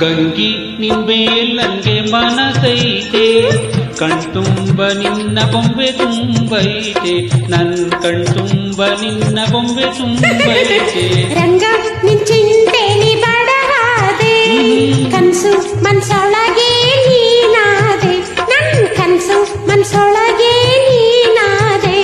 ಗಂಗಿ ನಿಂಬೇಲಂಗೆ ಮನಸೈತೆ ಕಣ್ತುಂಬ ನಿನ್ನ ಬೊಂಬೆ ತುಂಬೈತೆ ನನ್ ಕಣ್ತುಂಬ ನಿನ್ನ ಬೊಂಬೆ ತುಂಬೈತೆ ರಂಗ ನಿಂಚಿಂತೇನಿ ಬಡವಾದೆ ಕನ್ಸು ಮನ್ಸೊಳಗೆ ನೀನಾದೆ ನನ್ ಕನ್ಸು ಮನ್ಸೊಳಗೆ ನೀನಾದೆ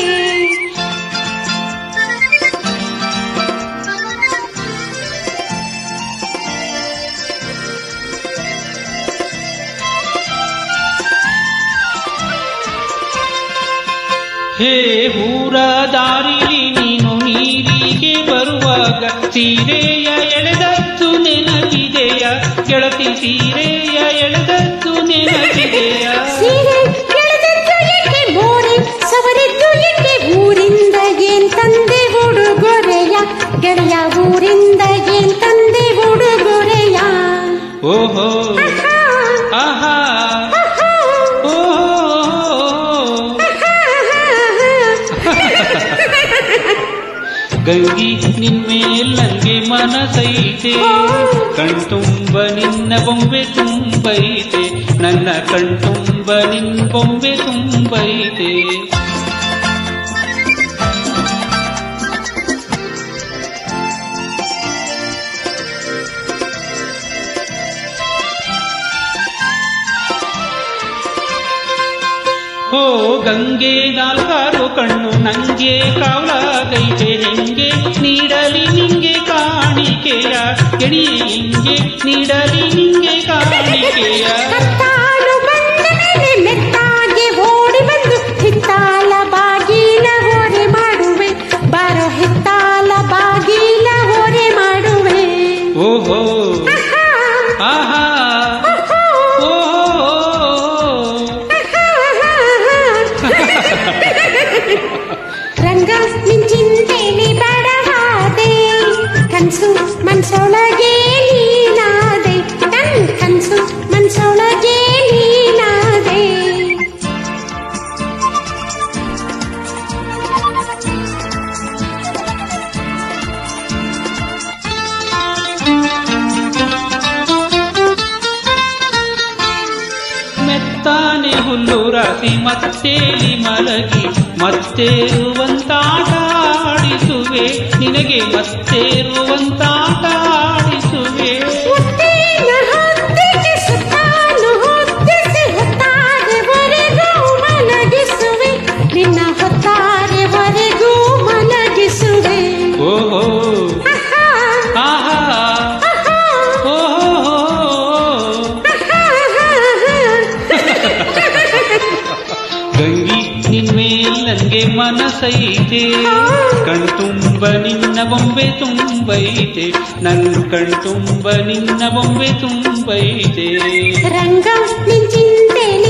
ಹೇ ಊರ ದಾರಿಲಿ ನೀನು ನೀರಿಗೆ ಬರುವಾಗ ಸೀರೆಯ ಎಳೆದದ್ದು ನೆನಪಿದೆಯ ಗೆಳತಿ ಸೀರೆಯ ಎಳೆದದ್ದು ನೆನಪಿದೆಯ ಸೀರೆ ಎಳೆದದ್ದು ಏಕೆ ಮೋರೆ ಸವರಿದ್ದು ಏಕೆ ಊರಿಂದ ಏನ್ ತಂದೆ ಉಡುಗೊರೆಯ ಗೆಳೆಯ ಊರಿಂದ ಏನ್ ತಂದೆ ಉಡುಗೊರೆಯ ಓಹೋ ಆಹಾ ಗಂಗಿ ನಿನ್ಮೇಲಂಗೆ ಮನಸೈತೆ ಕಣ್ತುಂಬ ನಿನ್ನ ಬೊಂಬೆ ತುಂಬೈತೆ ನನ್ನ ಕಣ್ತುಂಬ ನಿನ್ನ ಬೊಂಬೆ ತುಂಬೈತೆ ಹೋ ಗಂಗೆ ನಾಲ್ಕಾರು ಕಣ್ಣು ನಂಗೆ ಕಾವಲಾಗೈತೆ ಹೆಂಗೆ ನೀಡಲಿ ನಿಂಗೆ ಕಾಣಿಕೆಯ ಗೆಳೆಯೇ ಹಿಂಗೆ ನೀಡಲಿ ನಿಂಗೆ ಕಾಣಿಕೆಯ ಕತ್ತಾಳು ಬಂದ ಮೇಲೆ ಮೆತ್ತಾಗೆ ಓಡಿ ಬಂದು ಹಿತ್ತಾಲ ಬಾಗಿಲ ಹೊರೆ ಮಾಡುವೆ ಬಾರೋ ಹಿತ್ತಾಲ ಬಾಗಿಲ ಹೊರೆ ಮಾಡುವೆ ಓಹೋ ಆಹಾ ರಂಗ ನಿಂಚಿಂತೇನಿ ಬಡವಾದೆ ಕನ್ಸು ಮನ್ಸೊಳಗೆ ನೀನಾದೆ ನನ್ ಕನ್ಸು ಮನ್ಸೊಳಗೆ ನೀನಾದೆ ಮೆತ್ತಾನೆ ಹುಲ್ಲು ರಾಸಿ ಮತ್ತೇಲಿ ಮಲಗಿ ಮತ್ತೇರುವಂತಾಟ ಆಡಿಸುವೆ ನಿನಗೆ ಮತ್ತೇರುವಂತಾಟ ಆಡಿಸುವೆ ಮುತ್ತಿನ ಹೊತ್ತಿಗೆ ಸುತ್ತಾನು ಹೊತ್ತಿಸಿ ಹೊತ್ತಾರೆವರೆಗೂ ಮಲಗಿಸುವೆ ನಿನ್ನ ಹೊತ್ತಾರೆವರೆಗೂ ಮಲಗಿಸುವೆ ಓಹೋ ಆಹಾ ಓಹೋ ಗಂಗಿ ನಿನ್ಮೇಲಂಗೆ ಮನಸೈತೆ ಕಣ್ತುಂಬ ನಿನ್ನ ಬೊಂಬೆ ತುಂಬೈತೆ ನನ್ನ ಕಣ್ತುಂಬ ನಿನ್ನ ಬೊಂಬೆ ತುಂಬೈತೆ ರಂಗ ನಿಂಚಿಂತೇನಿ